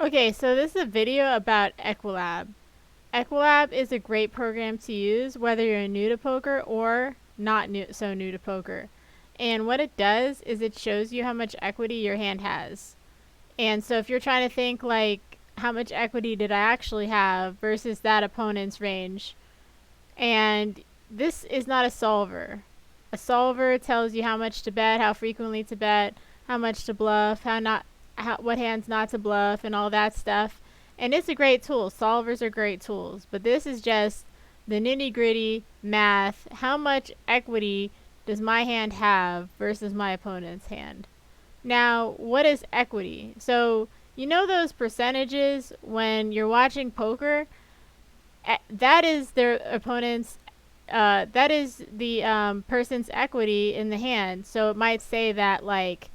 Okay, so this is a video about equilab. Equilab is a great program to use whether you're new to poker or not so new to poker. And what it does is it shows you how much equity your hand has. And so if you're trying to think like how much equity did I actually have versus that opponent's range, and this is not a solver. A solver tells you how much to bet, how frequently to bet, how much to bluff, what hands not to bluff, and all that stuff. And it's a great tool. Solvers are great tools. But this is just the nitty-gritty math. How much equity does my hand have versus my opponent's hand? Now, what is equity? So, you know those percentages when you're watching poker? That is their opponent's that is the person's equity in the hand. So it might say that like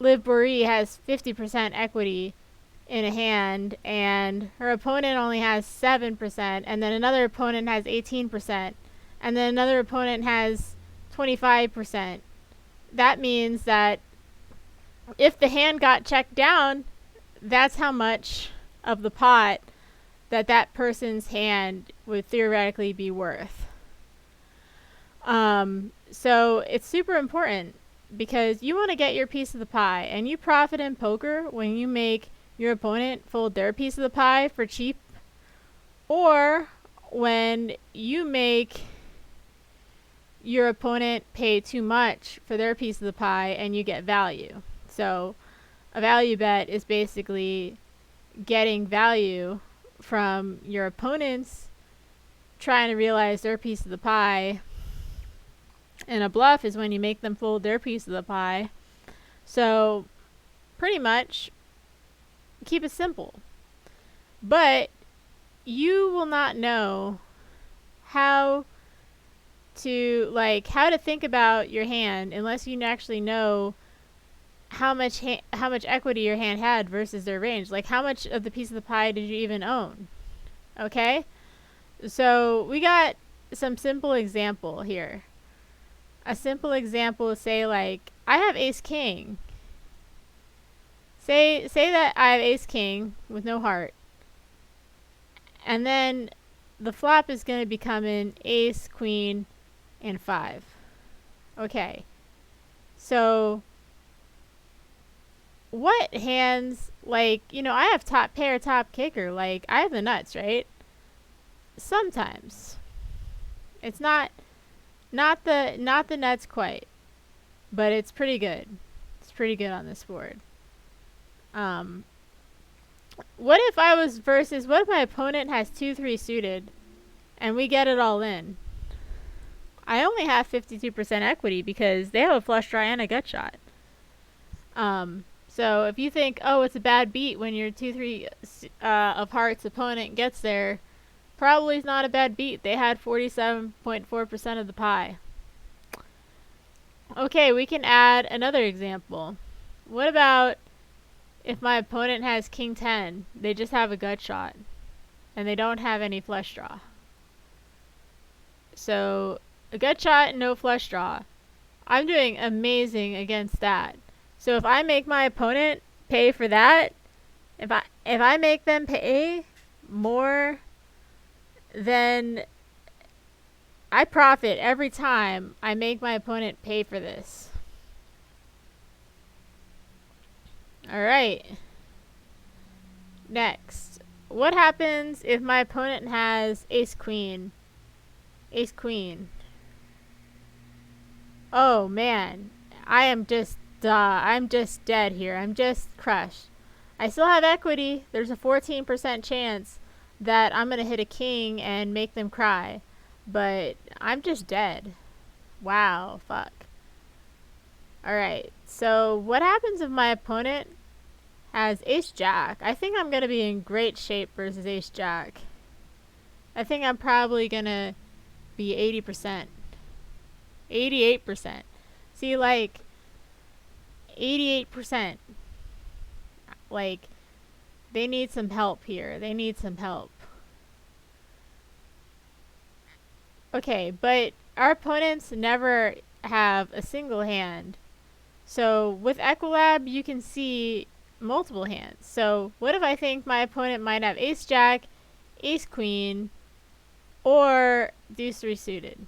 Liv Boeree has 50% equity in a hand and her opponent only has 7%, and then another opponent has 18%, and then another opponent has 25%. That means that if the hand got checked down, that's how much of the pot that person's hand would theoretically be worth. So it's super important because you want to get your piece of the pie, and you profit in poker when you make your opponent fold their piece of the pie for cheap, or when you make your opponent pay too much for their piece of the pie and you get value. So a value bet is basically getting value from your opponents trying to realize their piece of the pie, and a bluff is when you make them fold their piece of the pie. So pretty much keep it simple, but you will not know how to think about your hand unless you actually know how much equity your hand had versus their range. Like, how much of the piece of the pie did you even own? Okay? So we got some simple example here. A simple example is, say, like, I have ace king. Say that I have ace king with no heart. And then the flop is going to be coming ace, queen, and 5. Okay. So what hands, like, I have top pair, top kicker, like, I have the nuts, right? Sometimes. It's not the nuts quite, but it's pretty good. It's pretty good on this board. What if my opponent has 2-3 suited and we get it all in? I only have 52% equity because they have a flush draw and a gut shot. So if you think, oh, it's a bad beat when your 2-3 of hearts opponent gets there, probably is not a bad beat. They had 47.4% of the pie. Okay, we can add another example. What about if my opponent has king 10? They just have a gut shot and they don't have any flush draw. So a gut shot and no flush draw. I'm doing amazing against that. So if I make my opponent pay for that, if I make them pay more, then I profit every time I make my opponent pay for this. Alright. Next. What happens if my opponent has ace queen? Ace queen. Oh man. I'm just dead here. I'm just crushed. I still have equity. There's a 14% chance that I'm going to hit a king and make them cry. But I'm just dead. Wow, fuck. Alright, so what happens if my opponent has ace jack? I think I'm going to be in great shape versus ace jack. I think I'm probably going to be 80%. 88%. See, like, 88%. Like, they need some help here. They need some help. Okay, but our opponents never have a single hand. So with equilab, you can see multiple hands. So what if I think my opponent might have ace jack, ace queen, or deuce three suited?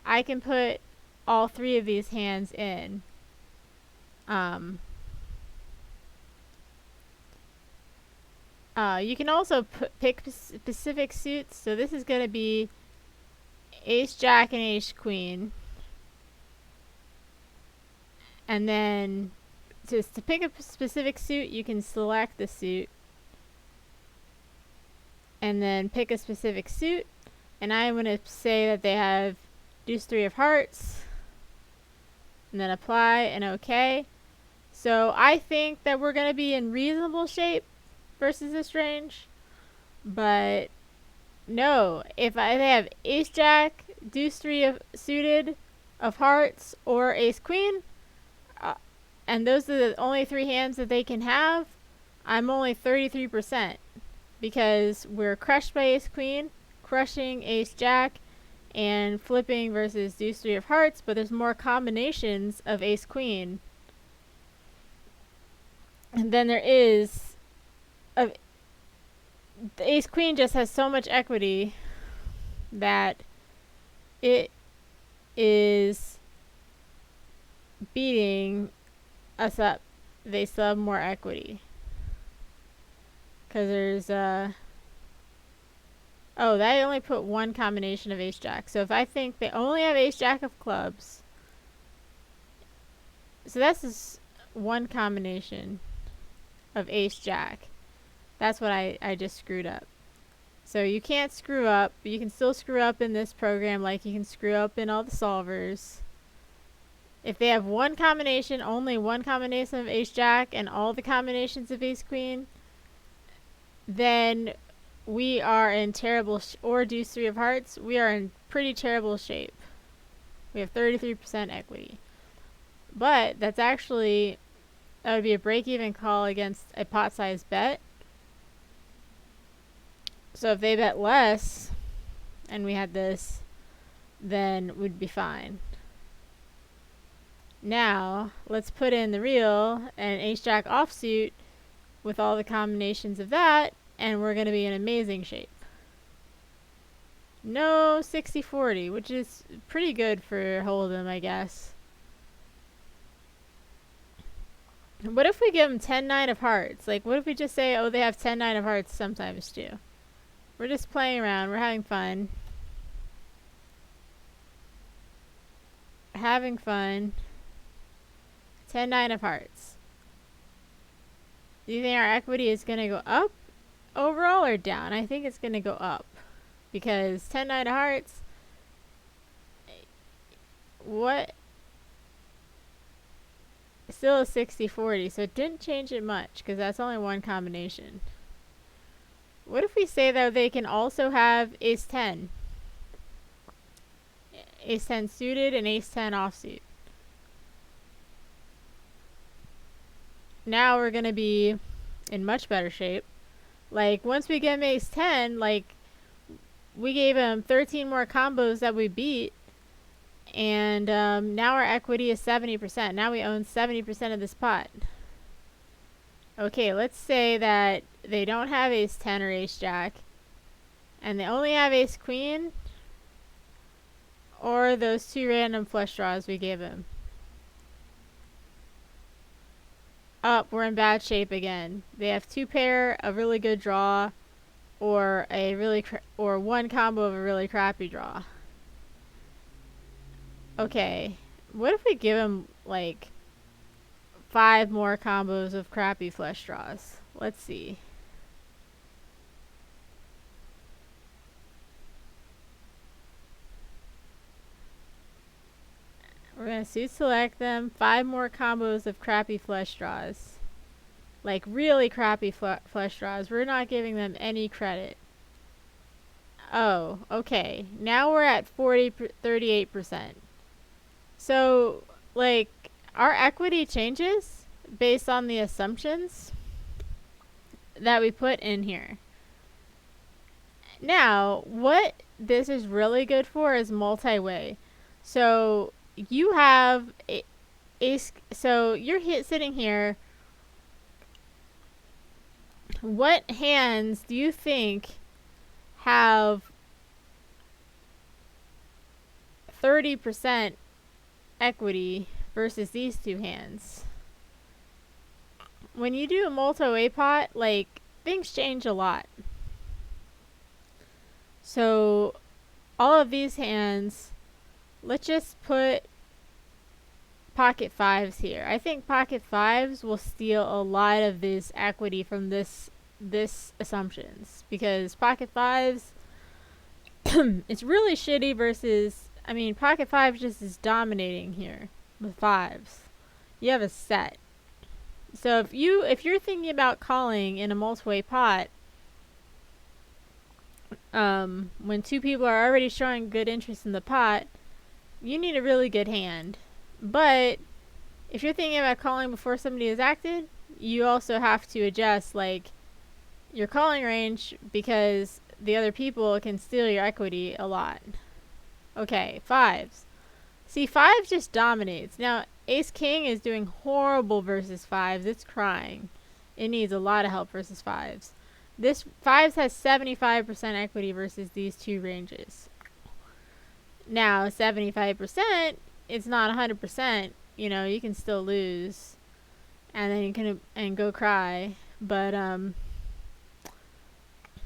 I can put all three of these hands in. You can also pick specific suits. So this is going to be ace jack and ace queen. And then to pick a specific suit, you can select the suit and then pick a specific suit. And I'm going to say that they have deuce three of hearts, and then apply and OK. So I think that we're going to be in reasonable shape versus this range. But no, if they have ace jack, deuce three of suited of hearts, or ace queen, and those are the only three hands that they can have, I'm only 33% because we're crushed by ace queen, crushing ace jack, and flipping versus deuce three of hearts, but there's more combinations of ace queen. And then there is the ace queen just has so much equity that it is beating us up. They still have more equity. Because there's oh, that only put one combination of ace jack. So if I think they only have ace jack of clubs, so that's just one combination of ace jack. That's what I just screwed up. So you can't screw up. You can still screw up in this program like you can screw up in all the solvers. If they have one combination, only one combination of ace jack and all the combinations of ace queen, then we are in terrible or deuce three of hearts, we are in pretty terrible shape. We have 33% equity. But that's actually, that would be a break-even call against a pot-sized bet. So if they bet less, and we had this, then we'd be fine. Now, let's put in the real and ace-jack offsuit with all the combinations of that, and we're going to be in amazing shape. No 60-40, which is pretty good for Hold'em, I guess. What if we give them 10-9 of hearts? Like, what if we just say, oh, they have 10-9 of hearts sometimes too? We're just playing around. We're having fun. Having fun. 10-9 of hearts. Do you think our equity is going to go up overall or down? I think it's going to go up. Because 10-9 of hearts, what? Still a 60-40, so it didn't change it much because that's only one combination. What if we say that they can also have ace 10? Ace 10 suited and ace 10 offsuit. Now we're going to be in much better shape. Like, once we get him ace 10, like, we gave him 13 more combos that we beat. And now our equity is 70%. Now we own 70% of this pot. Okay, let's say that they don't have ace 10 or ace jack. And they only have ace queen. Or those two random flush draws we gave him. Up, we're in bad shape again. They have two pair, a really good draw, or a really or one combo of a really crappy draw. Okay, what if we give him like 5 more combos of crappy flush draws? Let's see. We're going to suit select them. 5 more combos of crappy flush draws. Like really crappy flush draws. We're not giving them any credit. Oh, okay. Now we're at 38%. So, like, our equity changes based on the assumptions that we put in here. Now, what this is really good for is multi-way. So, you have so you're sitting here What hands do you think have 30% equity versus these two hands? When you do a multi-way pot, like, things change a lot. So all of these hands, let's just put pocket fives here. I think pocket fives will steal a lot of this equity from this assumptions, because pocket fives it's really shitty versus, I mean, pocket fives just is dominating here with fives. You have a set. So if you're thinking about calling in a multi-way pot, when two people are already showing good interest in the pot, you need a really good hand. But if you're thinking about calling before somebody has acted, you also have to adjust, like, your calling range, because the other people can steal your equity a lot. Okay, fives. See, fives just dominates. Now, ace king is doing horrible versus fives. It's crying. It needs a lot of help versus fives. This fives has 75% equity versus these two ranges. Now, 75%, it's not 100%. You know, you can still lose, and then you can go cry. But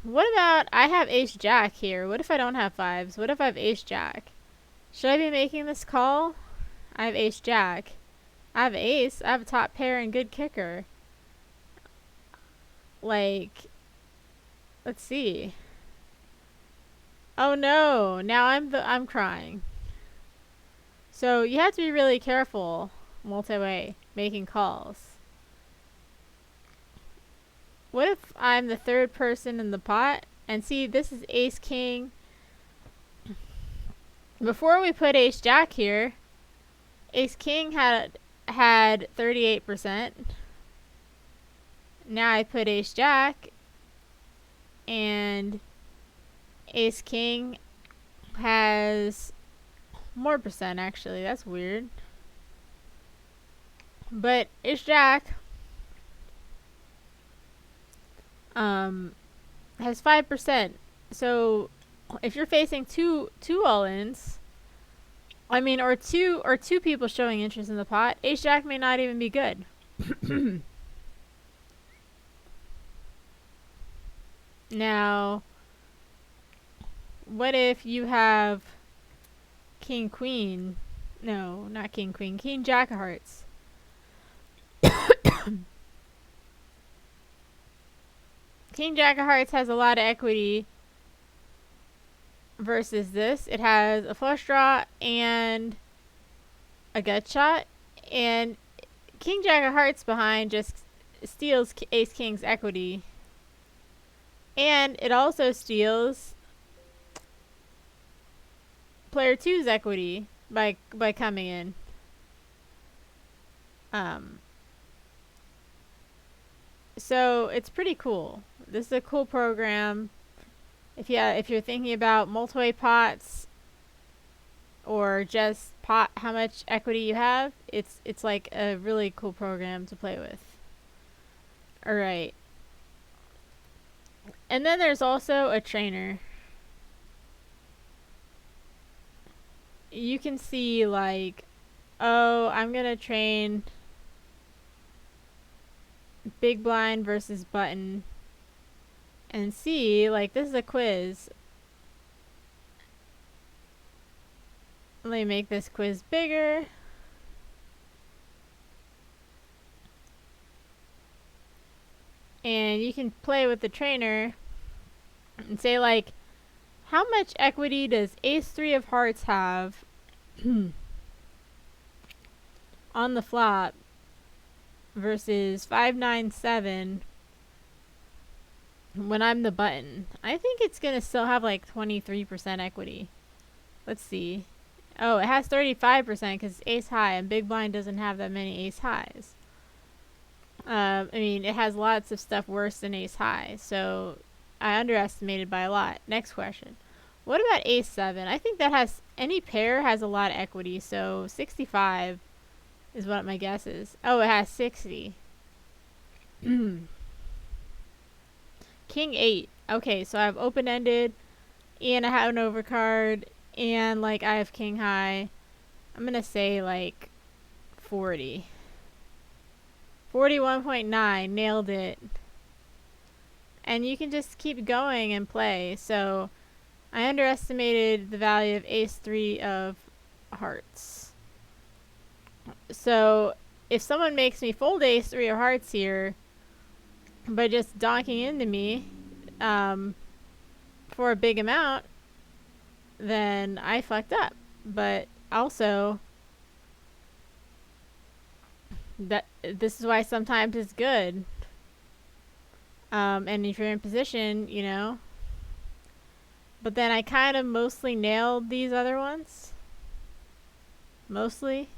what about, I have ace jack here. What if I don't have fives? What if I have ace jack? Should I be making this call? I have ace jack. I have ace. I have a top pair and good kicker. Like, let's see. Oh no! Now I'm crying. So you have to be really careful, multi-way, making calls. What if I'm the third person in the pot? And see, this is ace king. Before we put ace jack here, ace king had 38%. Now I put ace jack, and ace king has more percent, actually. That's weird. But ace jack has 5%. So if you're facing two all-ins, I mean, or two people showing interest in the pot, ace jack may not even be good. Now, what if you have king queen? No, not king queen. King jack of hearts. King jack of hearts has a lot of equity versus this. It has a flush draw and a gut shot, and king jack of hearts behind just steals ace king's equity, and it also steals player two's equity by coming in. So it's pretty cool. This is a cool program. If you're thinking about multi-way pots, or just pot, how much equity you have, it's like a really cool program to play with. Alright. And then there's also a trainer. You can see, like, oh, I'm gonna train big blind versus button, and see, like, this is a quiz. Let me make this quiz bigger. And you can play with the trainer and say, like, how much equity does ace 3 of hearts have on the flop versus 5-9-7 when I'm the button? I think it's gonna still have like 23% equity. Let's see. Oh, it has 35% because it's ace high, and big blind doesn't have that many ace highs. I mean, it has lots of stuff worse than ace high, so I underestimated by a lot. Next question. What about ace 7? I think that has, any pair has a lot of equity, so 65 is what my guess is. Oh, it has 60. King 8. Okay, so I have open-ended, and I have an overcard, and like I have king high. I'm gonna say like 40. 41.9, nailed it. And you can just keep going and play. So I underestimated the value of ace 3 of hearts. So if someone makes me fold ace 3 of hearts here by just donking into me for a big amount, then I fucked up. But also, this is why sometimes it's good. And if you're in position, you know. But then I kind of mostly nailed these other ones. Mostly.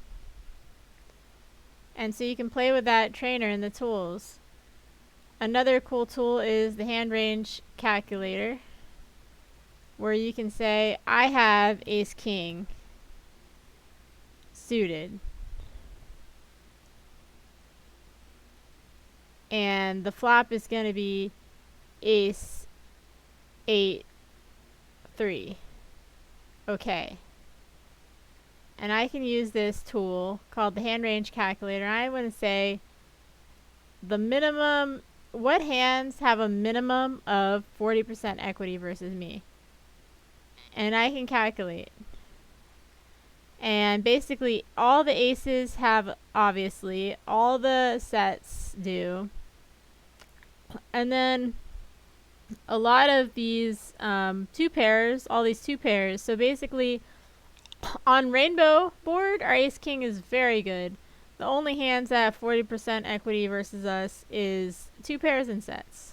And so you can play with that trainer and the tools. Another cool tool is the hand range calculator, where you can say, I have ace king suited. And the flop is going to be ace 8 3. Okay. And I can use this tool called the hand range calculator. I'm going to say the minimum, what hands have a minimum of 40% equity versus me? And I can calculate. And basically all the aces have, obviously, all the sets do. And then a lot of these two pairs, all these two pairs. So basically on rainbow board, our ace king is very good. The only hands that have 40% equity versus us is two pairs and sets.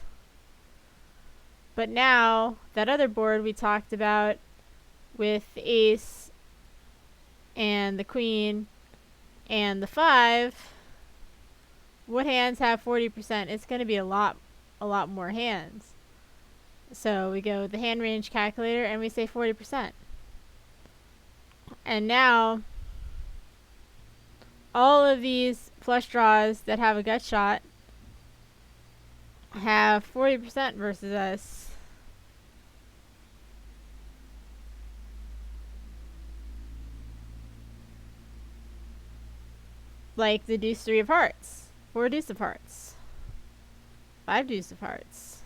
But now, that other board we talked about with the ace and the queen and the 5, what hands have 40%? It's going to be a lot more hands. So we go with the hand range calculator and we say 40%. And now all of these flush draws that have a gut shot have 40% versus us. Like the deuce 3 of hearts, 4 deuce of hearts, 5 deuce of hearts,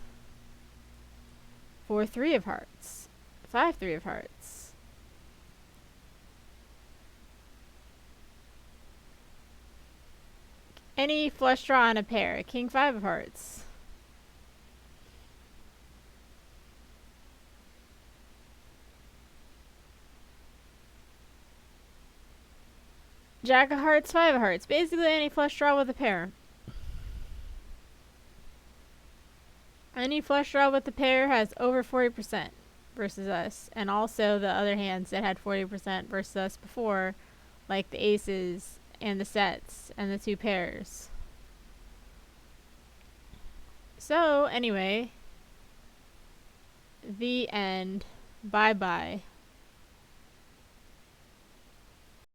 4 3 of hearts, 5 3 of hearts. Any flush draw on a pair, king 5 of hearts. Jack of hearts, 5 of hearts. Basically any flush draw with a pair. Any flush draw with a pair has over 40% versus us. And also the other hands that had 40% versus us before, like the aces and the sets and the two pairs. So anyway, the end. Bye bye.